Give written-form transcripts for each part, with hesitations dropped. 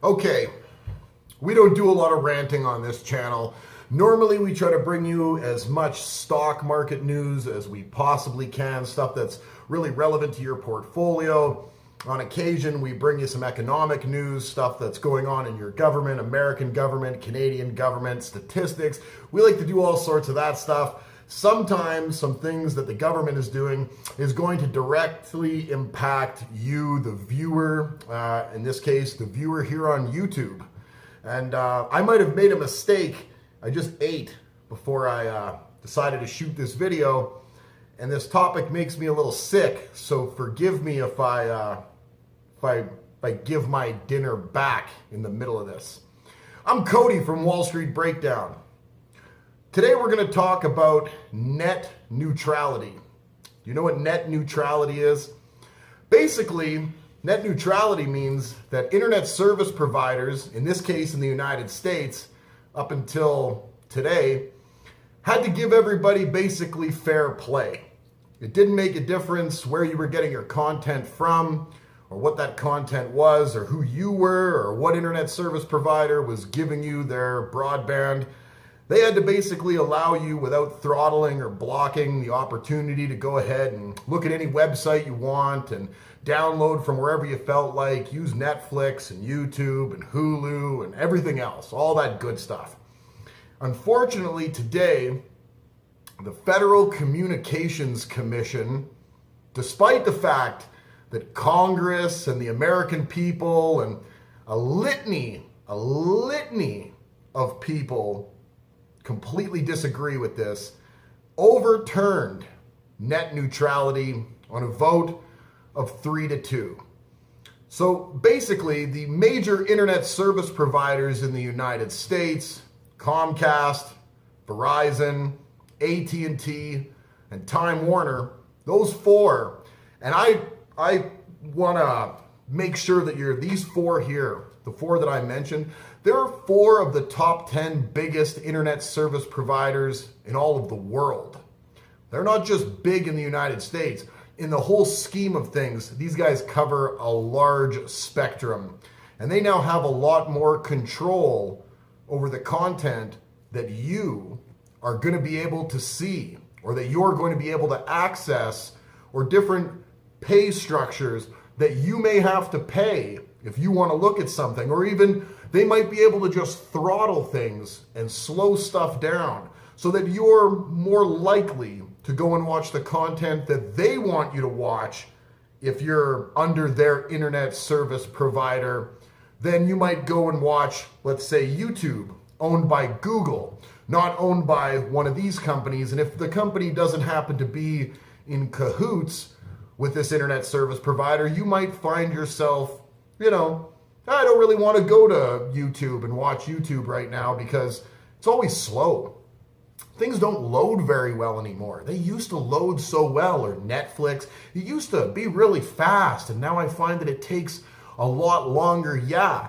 Okay, we don't do a lot of ranting on this channel. Normally we try to bring you as much stock market news as we possibly can, stuff that's really relevant to your portfolio. On occasion, we bring you some economic news, stuff that's going on in your government, American government, Canadian government, statistics. We like to do all sorts of that stuff. Sometimes some things that the government is doing is going to directly impact you, the viewer, in this case, the viewer here on YouTube. And I might have made a mistake. I just ate before I decided to shoot this video, and this topic makes me a little sick, so forgive me if I give my dinner back in the middle of this. I'm Cody from Wall Street Breakdown. Today we're going to talk about net neutrality. Do you know what net neutrality is? Basically, net neutrality means that internet service providers, in this case in the United States, up until today, had to give everybody basically fair play. It didn't make a difference where you were getting your content from, or what that content was, or who you were, or what internet service provider was giving you their broadband. They had to basically allow you, without throttling or blocking, the opportunity to go ahead and look at any website you want and download from wherever you felt like, use Netflix and YouTube and Hulu and everything else, all that good stuff. Unfortunately, today, the Federal Communications Commission, despite the fact that Congress and the American people and a litany of people completely disagree with this, overturned net neutrality on a vote of 3-2. So basically, the major internet service providers in the United States, Comcast, Verizon, AT&T, and Time Warner, those four, and I want to make sure that these four here, the four that I mentioned, there are 4 of the top 10 biggest internet service providers in all of the world. They're not just big in the United States. In the whole scheme of things, these guys cover a large spectrum, and they now have a lot more control over the content that you are going to be able to see, or that you're going to be able to access, or different pay structures that you may have to pay if you want to look at something, or even they might be able to just throttle things and slow stuff down so that you're more likely to go and watch the content that they want you to watch if you're under their internet service provider. Then you might go and watch, let's say, YouTube, owned by Google, not owned by one of these companies. And if the company doesn't happen to be in cahoots with this internet service provider, you might find yourself, I don't really want to go to YouTube and watch YouTube right now because it's always slow. Things don't load very well anymore. They used to load so well, or Netflix. It used to be really fast, and now I find that it takes a lot longer. Yeah,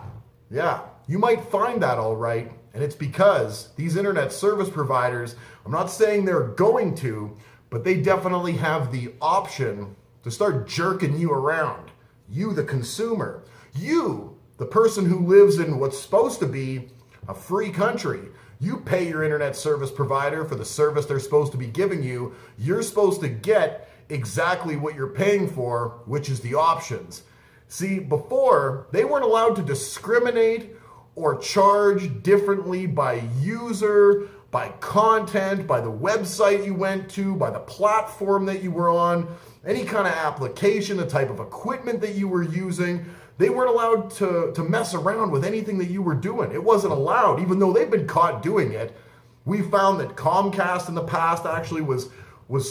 you might find that all right, and it's because these internet service providers, I'm not saying they're going to, but they definitely have the option to start jerking you around. You, the consumer. You, the person who lives in what's supposed to be a free country. You pay your internet service provider for the service they're supposed to be giving you. You're supposed to get exactly what you're paying for, which is the options. See, before, they weren't allowed to discriminate or charge differently by user, by content, by the website you went to, by the platform that you were on, any kind of application, the type of equipment that you were using. They weren't allowed to mess around with anything that you were doing. It wasn't allowed, even though they've been caught doing it. We found that Comcast in the past actually was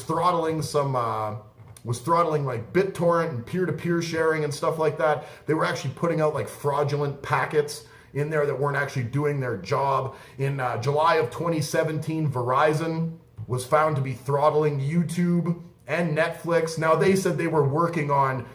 throttling like BitTorrent and peer-to-peer sharing and stuff like that. They were actually putting out like fraudulent packets in there that weren't actually doing their job. In July of 2017, Verizon was found to be throttling YouTube and Netflix. Now, they said they were working on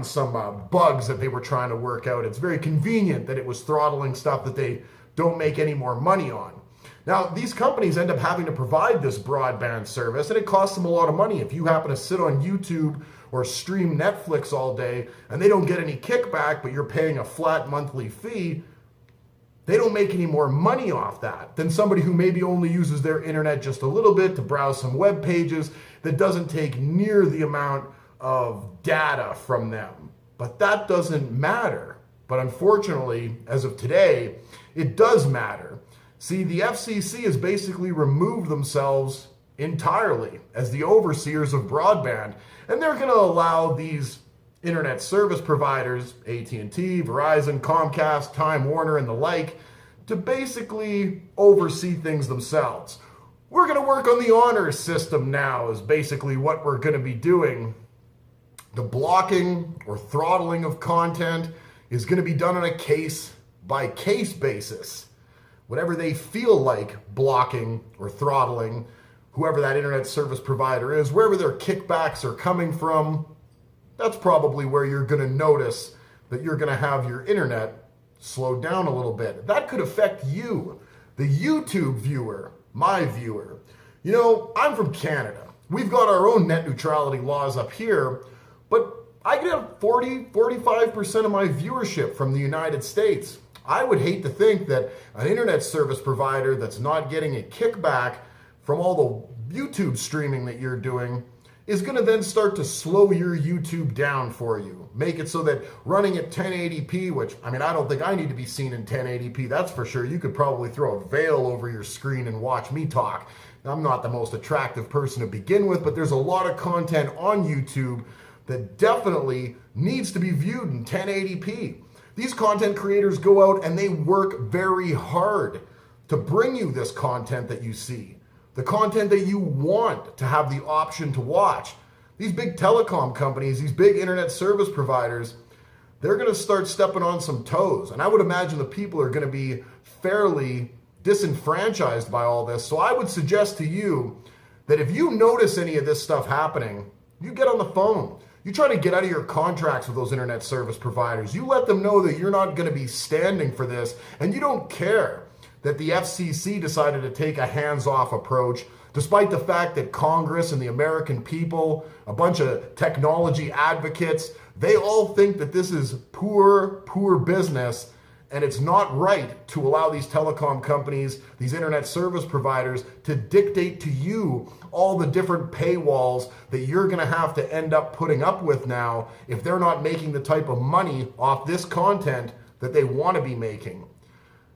some bugs that they were trying to work out. It's very convenient that it was throttling stuff that they don't make any more money on. Now, these companies end up having to provide this broadband service, and it costs them a lot of money. If you happen to sit on YouTube or stream Netflix all day and they don't get any kickback, but you're paying a flat monthly fee, they don't make any more money off that than somebody who maybe only uses their internet just a little bit to browse some web pages that doesn't take near the amount of data from them. But that doesn't matter. But unfortunately, as of today, it does matter. See, the FCC has basically removed themselves entirely as the overseers of broadband, and they're going to allow these internet service providers, AT&T, Verizon, Comcast, Time Warner, and the like, to basically oversee things themselves. We're going to work on the honor system now is basically what we're going to be doing. The blocking or throttling of content is going to be done on a case-by-case basis. Whatever they feel like blocking or throttling, whoever that internet service provider is, wherever their kickbacks are coming from, that's probably where you're going to notice that you're going to have your internet slow down a little bit. That could affect you, the YouTube viewer, my viewer. You know, I'm from Canada. We've got our own net neutrality laws up here, but I get 45% of my viewership from the United States. I would hate to think that an internet service provider that's not getting a kickback from all the YouTube streaming that you're doing is going to then start to slow your YouTube down for you. Make it so that running at 1080p, which, I mean, I don't think I need to be seen in 1080p, that's for sure. You could probably throw a veil over your screen and watch me talk. I'm not the most attractive person to begin with, but there's a lot of content on YouTube that definitely needs to be viewed in 1080p. These content creators go out and they work very hard to bring you this content that you see, the content that you want to have the option to watch. These big telecom companies, these big internet service providers, they're going to start stepping on some toes. And I would imagine the people are going to be fairly disenfranchised by all this. So I would suggest to you that if you notice any of this stuff happening, you get on the phone. You try to get out of your contracts with those internet service providers. You let them know that you're not going to be standing for this, and you don't care that the FCC decided to take a hands-off approach, despite the fact that Congress and the American people, a bunch of technology advocates, they all think that this is poor business, and it's not right to allow these telecom companies, these internet service providers, to dictate to you all the different paywalls that you're going to have to end up putting up with now if they're not making the type of money off this content that they want to be making.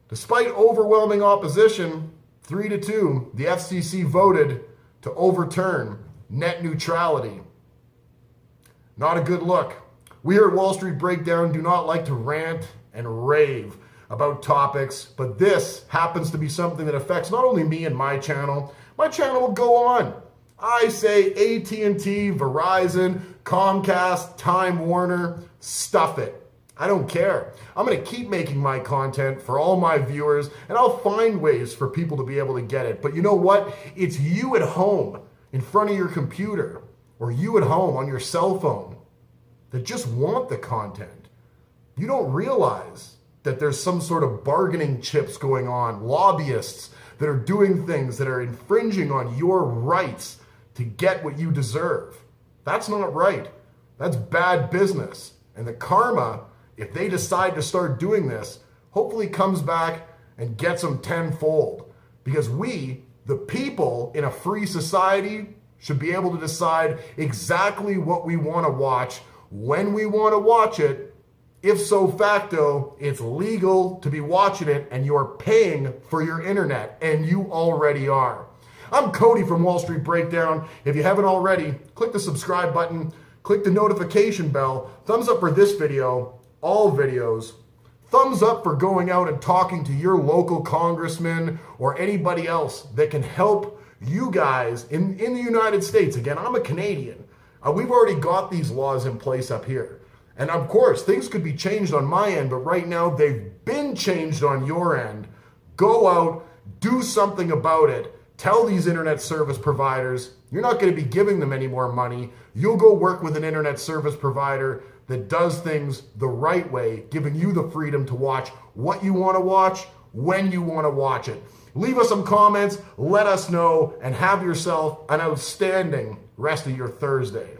Despite overwhelming opposition, 3-2, the FCC voted to overturn net neutrality. Not a good look. We here at Wall Street Breakdown do not like to rant and rave about topics, but this happens to be something that affects not only me and my channel will go on. I say AT&T, Verizon, Comcast, Time Warner, stuff it. I don't care. I'm going to keep making my content for all my viewers, and I'll find ways for people to be able to get it. But you know what? It's you at home in front of your computer, or you at home on your cell phone that just want the content. You don't realize that there's some sort of bargaining chips going on, lobbyists that are doing things that are infringing on your rights to get what you deserve. That's not right. That's bad business. And the karma, if they decide to start doing this, hopefully comes back and gets them tenfold. Because we, the people in a free society, should be able to decide exactly what we want to watch, when we want to watch it. If so facto, it's legal to be watching it and you're paying for your internet, and you already are. I'm Cody from Wall Street Breakdown. If you haven't already, click the subscribe button, click the notification bell, thumbs up for this video, all videos, thumbs up for going out and talking to your local congressman or anybody else that can help you guys in the United States. Again, I'm a Canadian. We've already got these laws in place up here. And of course, things could be changed on my end, but right now they've been changed on your end. Go out, do something about it. Tell these internet service providers you're not going to be giving them any more money. You'll go work with an internet service provider that does things the right way, giving you the freedom to watch what you want to watch, when you want to watch it. Leave us some comments, let us know, and have yourself an outstanding rest of your Thursday.